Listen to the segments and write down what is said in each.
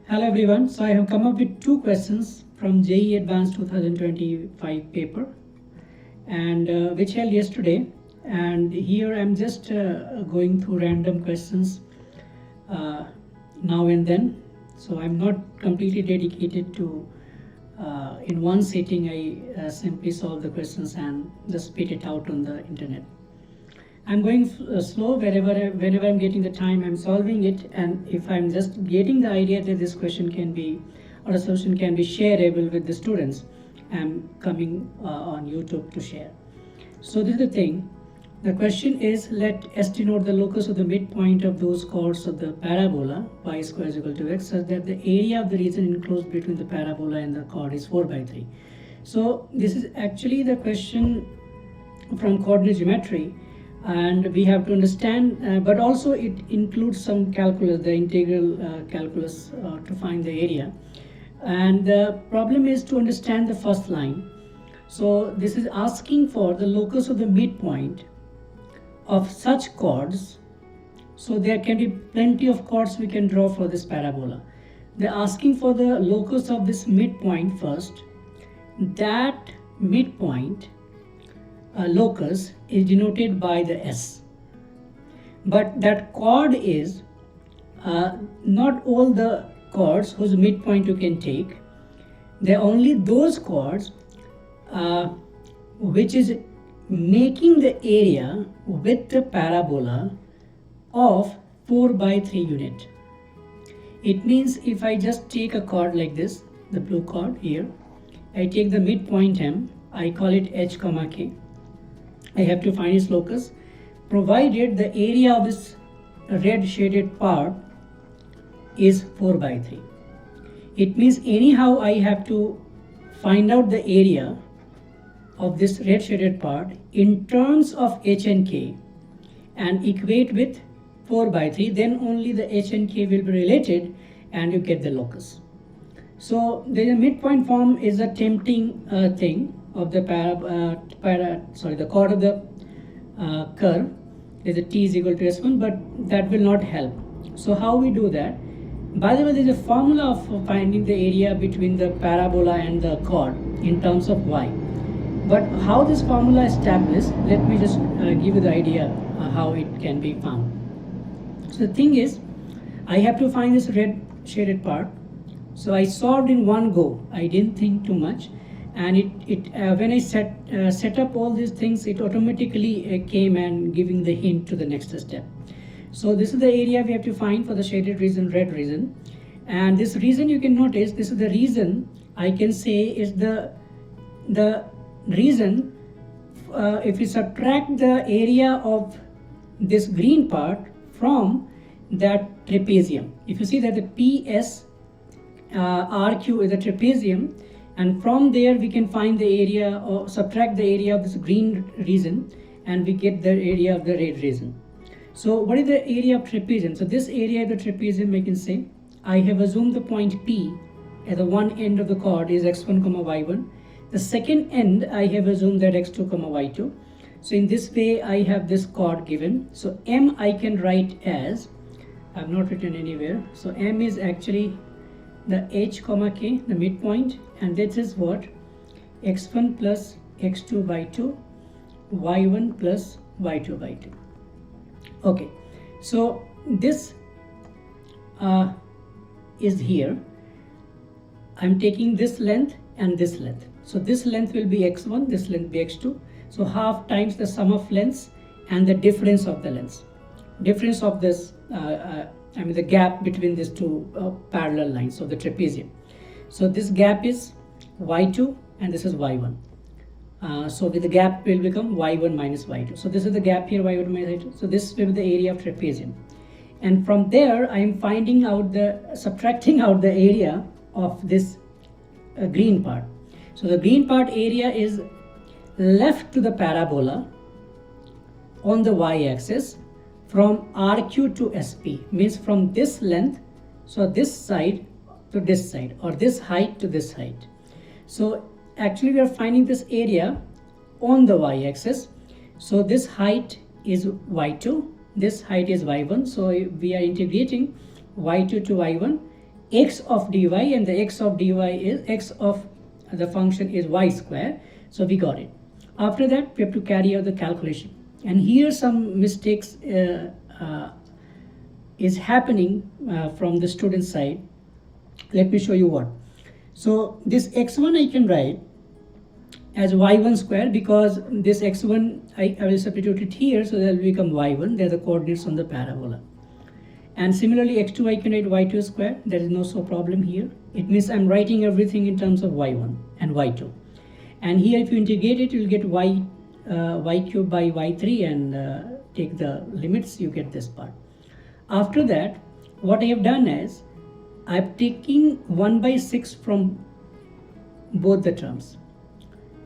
Hello everyone. So I have come up with two questions from JEE Advanced 2025 paper, and which held yesterday. And here I'm just going through random questions now and then. So I'm not completely dedicated to in one sitting. I simply solve the questions and just spit it out on the internet. I'm going slow whenever I'm getting the time, I'm solving it, and if I'm just getting the idea that this question can be, or a solution can be shareable with the students, I'm coming on YouTube to share. So this is the thing. The question is, let S denote the locus of the midpoint of those chords of the parabola y square is equal to x, such that the area of the region enclosed between the parabola and the chord is 4/3. So this is actually the question from coordinate geometry, and we have to understand, but also it includes some calculus, the integral calculus to find the area. And the problem is to understand the first line. So this is asking for the locus of the midpoint of such chords. So there can be plenty of chords we can draw for this parabola. They're asking for the locus of this midpoint first. That midpoint locus is denoted by the S, but that chord is not all the chords whose midpoint you can take. They're only those chords which is making the area with the parabola of 4/3 unit. It means if I just take a chord like this, the blue chord here, I take the midpoint M, I call it H comma K. I have to find its locus, provided the area of this red shaded part is 4/3. It means anyhow I have to find out the area of this red shaded part in terms of H and K and equate with 4/3, then only the H and K will be related and you get the locus. So the midpoint form is a tempting thing of the the chord of the curve is a t is equal to s1, but that will not help. So how we do that? By the way, there is a formula for finding the area between the parabola and the chord in terms of y. But how this formula is established, let me just give you the idea how it can be found. So the thing is, I have to find this red shaded part. So I solved in one go. I didn't think too much. And when I set up all these things, it automatically came and giving the hint to the next step. So this is the area we have to find for the shaded region, red region. And this region, you can notice, this is the region I can say is the region, if we subtract the area of this green part from that trapezium. If you see that the PS RQ is a trapezium, and from there we can find the area or subtract the area of this green region and we get the area of the red region. So what is the area of trapezium? So this area of the trapezium, I can say, I have assumed the point P at the one end of the chord is x1 comma y1. The second end I have assumed that x2 comma y2. So in this way I have this chord given. So M I can write as, I have not written anywhere, so M is actually the H comma K, the midpoint, and this is what? x1 plus x2 by 2, y1 plus y2 by 2. Okay, so this is here. I'm taking this length and this length. So this length will be x1, this length be x2. So half times the sum of lengths and the difference of the lengths. Difference of this the gap between these two parallel lines of the trapezium. So this gap is y2 and this is y1. So with the gap will become y1 minus y2. So this is the gap here, y1 minus y2. So this will be the area of trapezium. And from there I am finding out subtracting out the area of this green part. So the green part area is left to the parabola on the y-axis from RQ to SP, means from this length, so this side to this side, or this height to this height. So actually we are finding this area on the y-axis. So this height is y2, this height is y1. So we are integrating y2 to y1 x of dy, and the x of dy is x of the function is y square. So we got it. After that, we have to carry out the calculation. And here some mistakes is happening from the student side. Let me show you what. So this x1 I can write as y1 square, because this x1 I will substitute it here, so that will become y1. They're the coordinates on the parabola. And similarly, x2 I can write y2 square. There is no problem here. It means I'm writing everything in terms of y1 and y2. And here if you integrate it, you'll get y cube by y3, and take the limits, you get this part. After that, what I have done is I'm taking 1/6 from both the terms.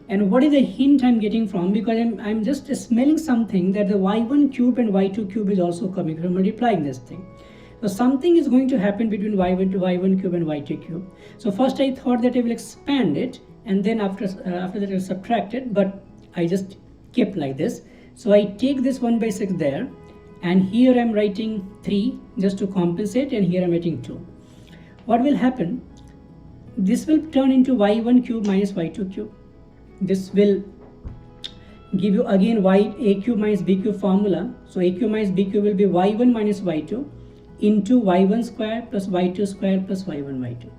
And what is the hint I'm getting from? Because I'm just smelling something that the y1 cube and y2 cube is also coming from multiplying this thing. So something is going to happen between y1 cube and y2 cube. So first I thought that I will expand it, and then after that I will subtract it, but I just kept like this. So I take this 1/6 there, and here I'm writing 3 just to compensate, and here I'm writing 2. What will happen? This will turn into y1 cube minus y2 cube. This will give you again a cube minus b cube formula. So a cube minus b cube will be y1 minus y2 into y1 square plus y2 square plus y1 y2.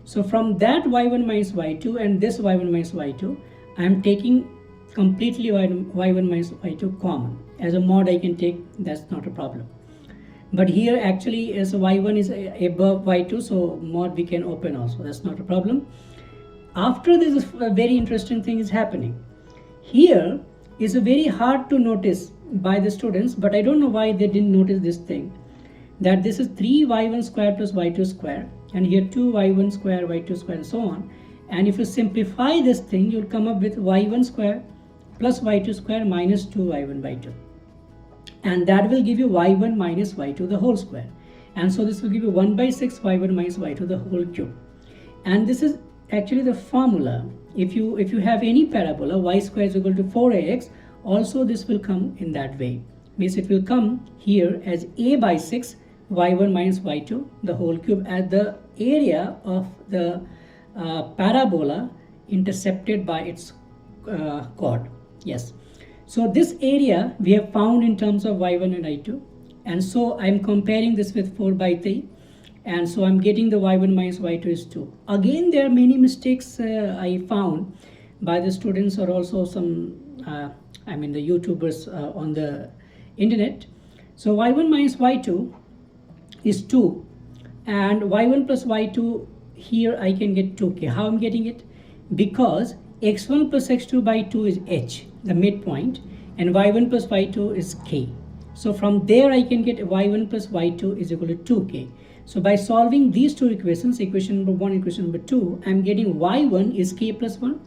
So from that y1 minus y2 and this y1 minus y2, I am taking completely y1 minus y2 common. As a mod I can take, that's not a problem. But here actually as y1 is above y2, so mod we can open also, that's not a problem. After this, a very interesting thing is happening. Here is a very hard to notice by the students, but I don't know why they didn't notice this thing, that this is 3y1 square plus y2 square, and here 2y1 square, y2 square, and so on. And if you simplify this thing, you'll come up with y1 square plus y2 square minus 2y1 by 2. And that will give you y1 minus y2 the whole square. And so this will give you 1/6 y1 minus y2 the whole cube. And this is actually the formula. If you have any parabola, y square is equal to 4ax, also this will come in that way. Means it will come here as a/6 y1 minus y2 the whole cube at the area of the parabola intercepted by its chord. Yes. So this area we have found in terms of y1 and y2, and so I'm comparing this with 4/3, and so I'm getting the y1 minus y2 is 2. Again, there are many mistakes I found by the students, or also some the YouTubers on the internet. So y1 minus y2 is 2, and y1 plus y2, here I can get 2k. How I'm getting it? Because x1 plus x2 by 2 is h, the midpoint, and y1 plus y2 is k. So from there I can get y1 plus y2 is equal to 2k. So by solving these two equations, equation number 1, equation number 2, I'm getting y1 is k plus 1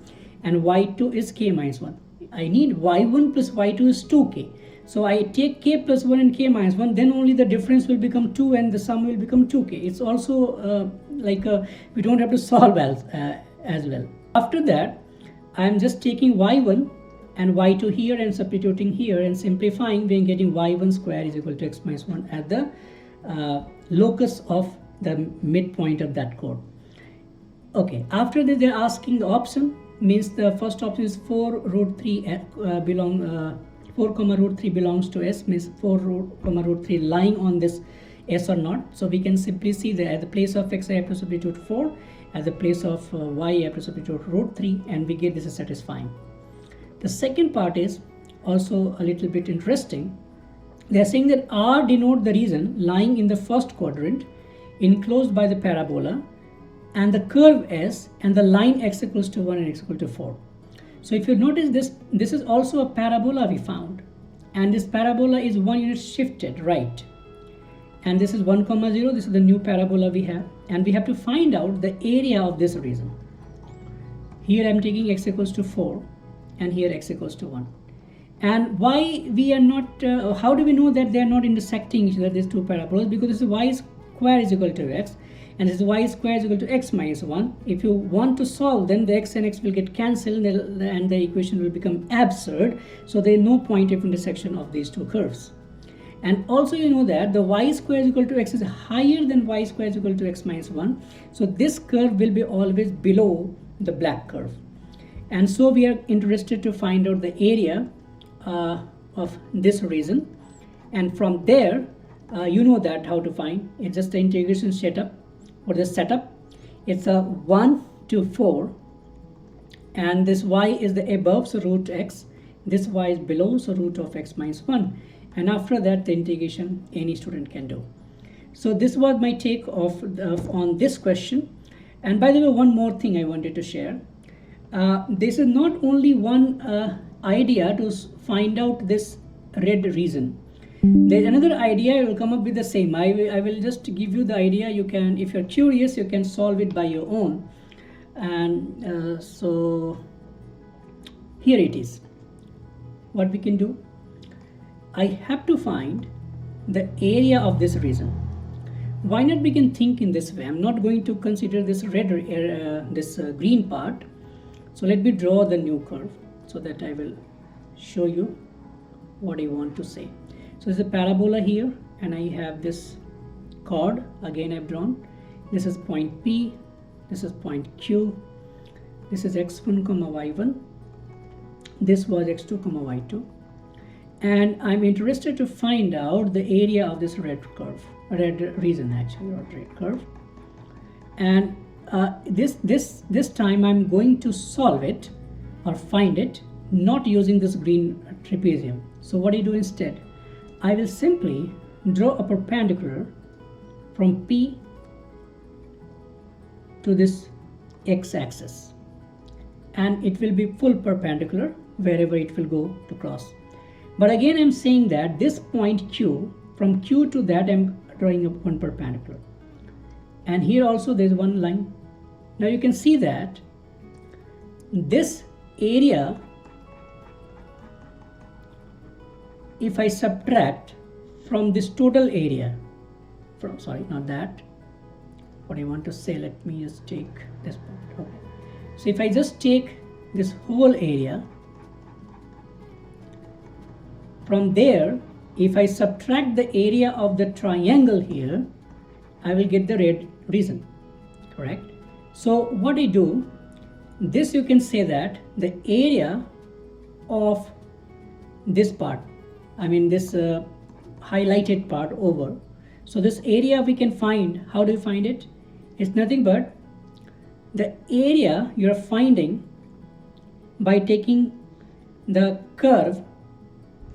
and y2 is k minus 1. I need y1 plus y2 is 2k. So I take k plus 1 and k minus 1, then only the difference will become 2 and the sum will become 2k. It's also we don't have to solve as well. After that, I'm just taking y1 and y2 here and substituting here and simplifying. We're getting y1 square is equal to x minus 1 at the locus of the midpoint of that chord. Okay, after that they're asking the option, means the first option is 4 root 3 4 comma root 3 belongs to s, means 4 comma root 3 lying on this s or not. So we can simply see that at the place of x I have to substitute 4, at the place of y I have to substitute root 3, and we get this is satisfying. The second part is also a little bit interesting. They are saying that R denote the region lying in the first quadrant enclosed by the parabola, and the curve S, and the line x equals to 1 and x equal to 4. So if you notice this is also a parabola we found, and this parabola is 1 unit shifted right, and this is 1 comma 0. This is the new parabola we have, and we have to find out the area of this region. Here I'm taking x equals to 4, and here x equals to 1. And why we are not, how do we know that they are not intersecting each other, these two parabolas? Because this is y square is equal to x, and this is y square is equal to x minus 1. If you want to solve, then the x and x will get cancelled, and the equation will become absurd. So there is no point of intersection of these two curves. And also you know that the y square is equal to x is higher than y square is equal to x minus 1. So this curve will be always below the black curve. And so we are interested to find out the area of this region. And from there, you know that how to find. It's just the integration setup or the setup. It's a 1 to 4. And this y is the above, so root x. This y is below, so root of x minus 1. And after that, the integration any student can do. So this was my take on this question. And by the way, one more thing I wanted to share. This is not only one idea to find out this red region. There's another idea. I will come up with the same. I will just give you the idea. You can, if you're curious, you can solve it by your own. And so here it is. What we can do, I have to find the area of this region. Why not we can think in this way? I'm not going to consider this red, green part. So let me draw the new curve so that I will show you what I want to say. So there's a parabola here, and I have this chord. Again, I've drawn. This is point P. This is point Q. This is x1 comma y1. This was x2 comma y2. And I'm interested to find out the area of this red curve, red region actually, or red curve. And this time I'm going to solve it or find it not using this green trapezium. So what do you do instead? I will simply draw a perpendicular from P to this x-axis, and it will be full perpendicular wherever it will go to cross. But again, I'm saying that this point Q, from Q to that, I'm drawing up one perpendicular. And here also there's one line. Now you can see that this area, if I subtract from this total area, from, sorry, not that, what I want to say, let me just take this part. Okay. So if I just take this whole area, from there, if I subtract the area of the triangle here, I will get the red region, correct? So what I do, this you can say that the area of this part, I mean this highlighted part over. So this area we can find, how do you find it? It's nothing but the area you're finding by taking the curve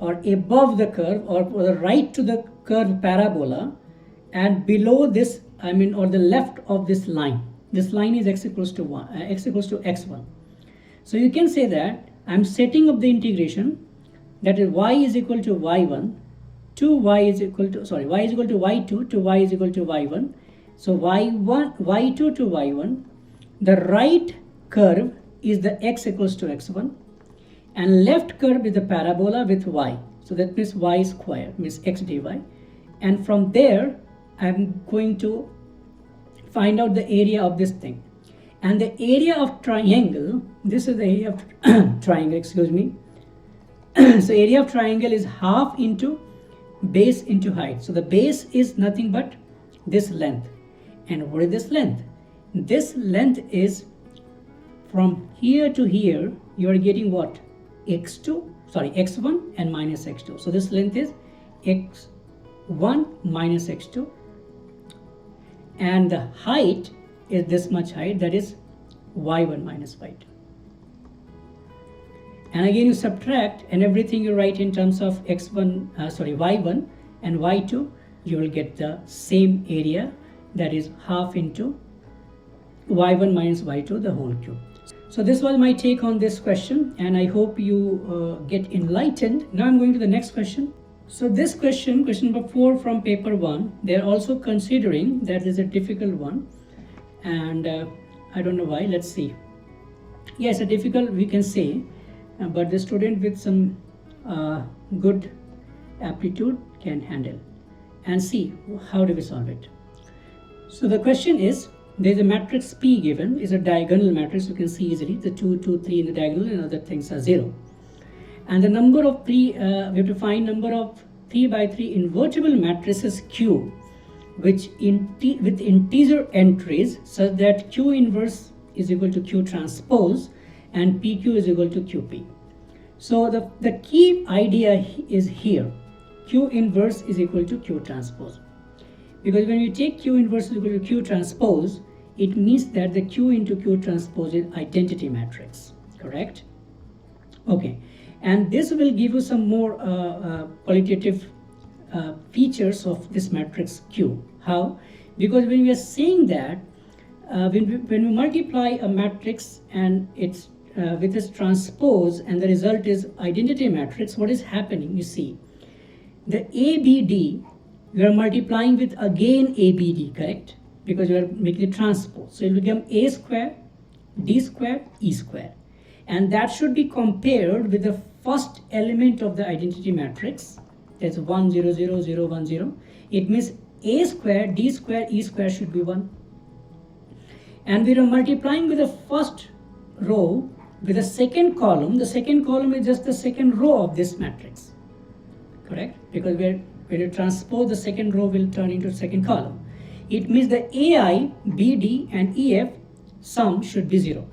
or above the curve or the right to the curve parabola and below this, I mean, or the left of this line. This line is x equals to x1. So you can say that I'm setting up the integration, that is y is equal to y1 to y is equal to, sorry, y is equal to y2 to y is equal to y1. So y2 to y1, the right curve is the x equals to x1 and left curve is the parabola with y. So that means y square, means x dy. And from there, I'm going to find out the area of this thing. And the area of triangle, this is the area of triangle, excuse me. So area of triangle is half into base into height. So the base is nothing but this length. And what is this length? This length is from here to here, you are getting what? x1 and minus x2. So this length is x1 minus x2. And the height is this much height, that is y1 minus y2. And again you subtract and everything you write in terms of y1 and y2, you will get the same area, that is half into y1 minus y2, the whole cube. So this was my take on this question, and I hope you get enlightened. Now I'm going to the next question. So this question number 4 from paper 1, they are also considering that is a difficult one, and I don't know why. Let's see. Yes, a difficult we can say, but the student with some good aptitude can handle. And see how do we solve it. So the question is, there is a matrix P given, is a diagonal matrix. You can see easily the 2, 2, 3 in the diagonal, and other things are 0. And the number of we have to find number of 3 by 3 invertible matrices Q with integer entries such that Q inverse is equal to Q transpose and PQ is equal to QP. So the key idea is here, Q inverse is equal to Q transpose. Because when you take Q inverse is equal to Q transpose, it means that the Q into Q transpose is identity matrix, correct? Okay, and this will give you some more qualitative features of this matrix Q. How? Because when we are saying that when we multiply a matrix and it's with its transpose and the result is identity matrix, what is happening? You see, the ABD we are multiplying with again ABD, correct? Because we are making the transpose. So it will become A square, D square, E square. And that should be compared with the first element of the identity matrix. That's 1, 0, 0, 0, 1, 0. It means A square, D square, E square should be 1. And we are multiplying with the first row with the second column. The second column is just the second row of this matrix, correct? Because when you transpose, the second row will turn into second column. It means the AI, BD and EF sum should be 0.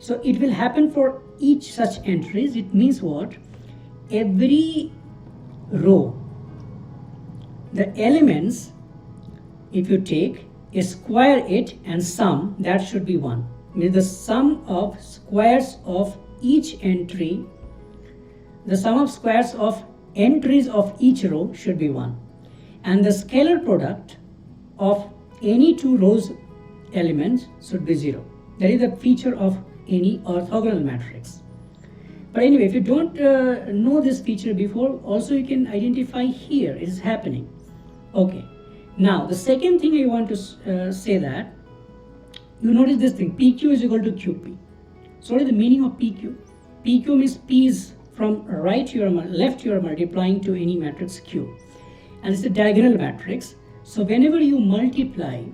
So it will happen for each such entries. It means what? Every row, the elements, if you take, square it and sum, that should be 1. Means the sum of squares of each entry, the sum of squares of entries of each row should be 1. And the scalar product of any two rows elements should be 0. That is the feature of any orthogonal matrix. But anyway, if you don't know this feature before, also you can identify here it is happening. Okay. Now the second thing I want to say that you notice this thing, PQ is equal to QP. So what is the meaning of PQ? PQ means P is from right you are left you are multiplying to any matrix Q, and it's a diagonal matrix. So whenever you multiply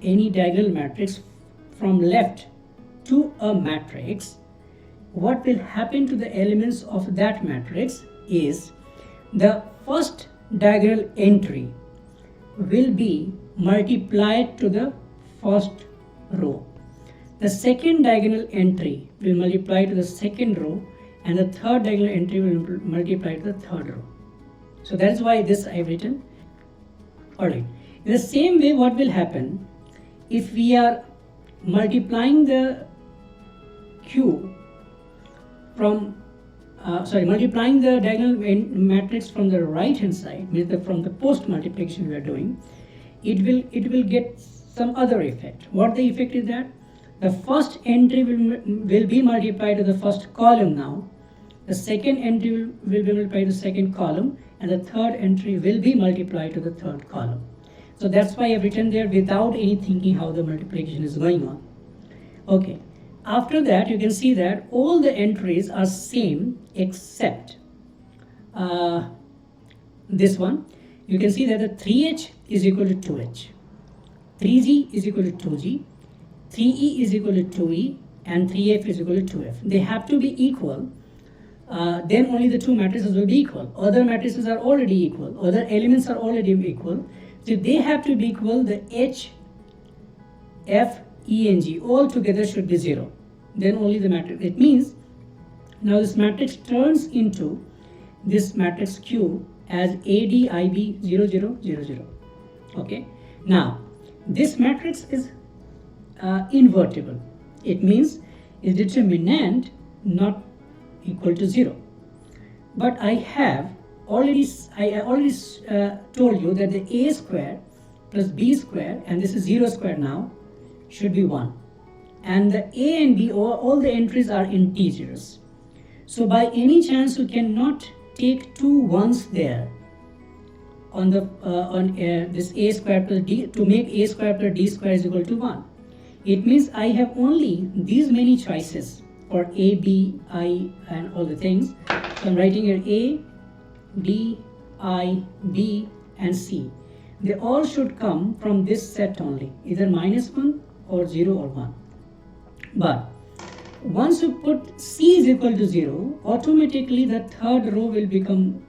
any diagonal matrix from left to a matrix, what will happen to the elements of that matrix is the first diagonal entry will be multiplied to the first row. The second diagonal entry will multiply to the second row, and the third diagonal entry will multiply to the third row. So that's why this I have written. Alright. In the same way, what will happen if we are multiplying the Q from multiplying the diagonal matrix from the right hand side, means from the post multiplication we are doing, it will get some other effect. What the effect is that the first entry will be multiplied to the first column now, the second entry will be multiplied to the second column, and the third entry will be multiplied to the third column. So that's why I've written there without any thinking how the multiplication is going on. Okay. After that, you can see that all the entries are same except this one. You can see that the 3H is equal to 2H, 3G is equal to 2G, 3E is equal to 2E, and 3F is equal to 2F. They have to be equal. Then only the two matrices will be equal. Other matrices are already equal. Other elements are already equal. So they have to be equal. The H, F, E, and G all together should be 0. Then only the matrix. It means now this matrix turns into this matrix Q as ADIB 0, 0, 0, 0. Okay. Now this matrix is invertible. It means its determinant not equal to 0. But I already told you that the A square plus B square, and this is 0 square now, should be 1. And the A and B, all the entries are integers. So by any chance you cannot take two ones there on the this A square plus D to make A square plus D square is equal to 1. It means I have only these many choices for A, B, I, and all the things. So I'm writing here A, D, I, B, and C. They all should come from this set only, either -1 or 0 or 1. But once you put C is equal to 0, automatically the third row will become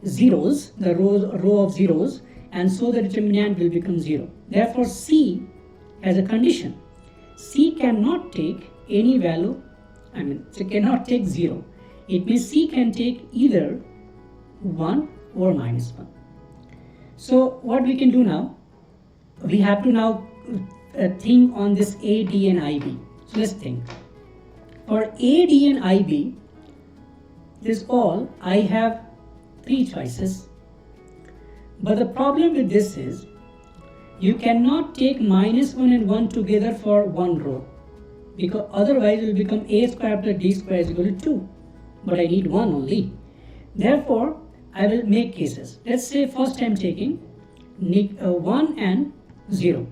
zeros, the row of zeros, and so the determinant will become 0. Therefore, C has a condition. C cannot take any value, it cannot take 0. It means C can take either 1 or -1. So what we can do now, we have to now think on this A, D and IB. So let's think. For A, D and IB, this all, I have 3 choices. But the problem with this is, you cannot take -1 and 1 together for one row, because otherwise it will become A square plus D square is equal to 2. But I need 1 only. Therefore, I will make cases. Let's say first I'm taking 1 and 0.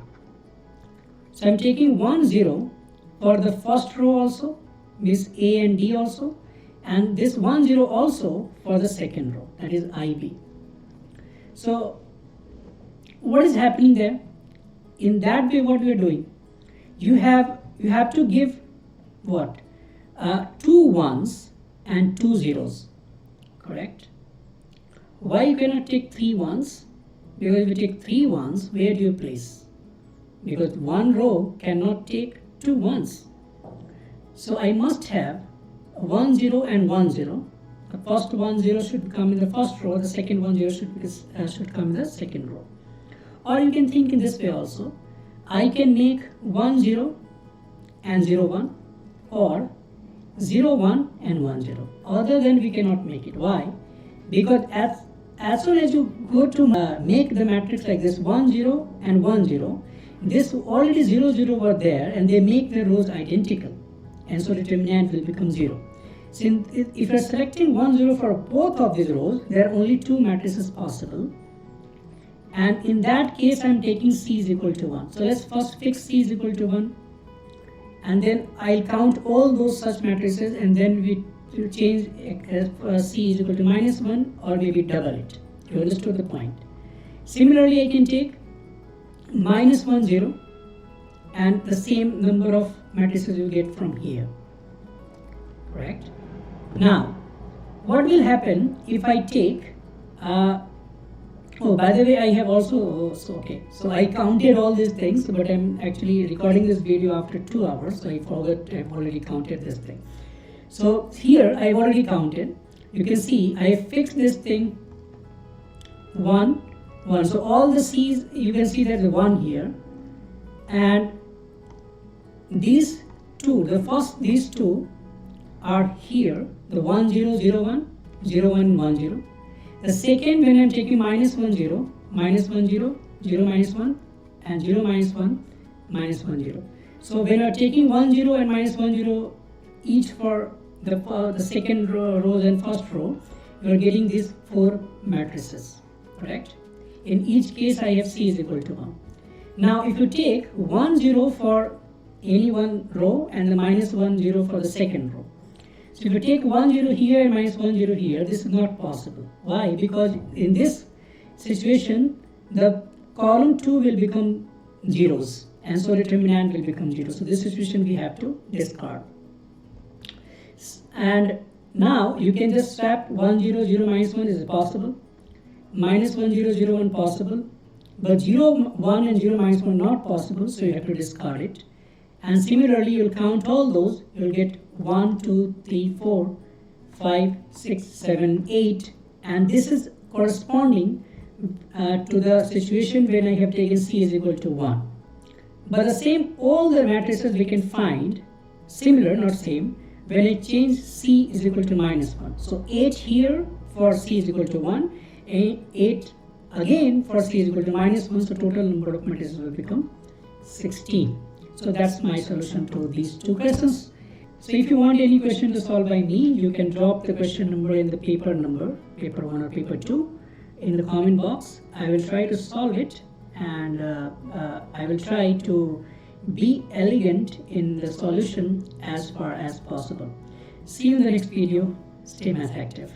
So I'm taking 1, 0 for the first row also, means A and D also, and this 1, 0 also for the second row, that is IB. So what is happening there? In that way, what we are doing, you have to give what? 2 1s and 2 zeros, correct? Why you cannot take 3 1s? Because if you take 3 1s, where do you place? Because one row cannot take 2 1s. So I must have 1 0 and 1 0. The first 1 0 should come in the first row, the second 1 0 should come in the second row. Or you can think in this way also. I can make 1 0 and 0 1, or 0 1 and 1 0. Other than we cannot make it. Why? Because as soon as you go to make the matrix like this, 1 0 and 1 0, this already 0 0 were there and they make the rows identical, and so determinant will become 0. Since if you are selecting 1 0 for both of these rows, there are only 2 matrices possible, and in that case I am taking C is equal to 1. So let's first fix C is equal to 1, and then I'll count all those such matrices, and then we change C is equal to -1 or maybe double it. You understood the point. Similarly, I can take -1 0 and the same number of matrices you get from here, correct? Now what will happen if I take oh, by the way, I have also so I counted all these things, but I'm actually recording this video after 2 hours, so I forgot I've already counted this thing. So here I've already counted. You can see I fixed this thing 1 1. So all the C's, you can see there's a 1 here, and these two, these two are here, the 1 0 0 1 0 1 1 0. The second, when I'm taking -1 0 -1 0 0 -1 and 0 -1 -1 0. So when you're taking 1 0 and -1 0 each for the second rows and first row, you're getting these 4 matrices, correct? In each case I have C is equal to 1. Now if you take 1 0 for any one row and the -1 0 for the second row, so if you take 1 0 here and -1 0 here, this is not possible. Why? Because in this situation the column 2 will become zeros, and so determinant will become 0. So this situation we have to discard. And now you can just swap 1 0 0 -1 is possible, -1 0 0 1 possible, but 0 1 and 0 -1 not possible, so you have to discard it. And similarly, you'll count all those, you'll get 1 2 3 4 5 6 7 8, and this is corresponding to the situation when I have taken C is equal to 1. But the same, all the matrices we can find similar, not same, when I change C is equal to -1. So 8 here for C is equal to 1, and 8 again for C is equal to -1, so total number of matrices will become 16. So that's my solution to these 2 questions. So if you want any question to solve by me, you can drop the question number in the paper number, paper 1 or paper 2, in the comment box. I will try to solve it, and I will try to be elegant in the solution as far as possible. See you in the next video. Stay math active.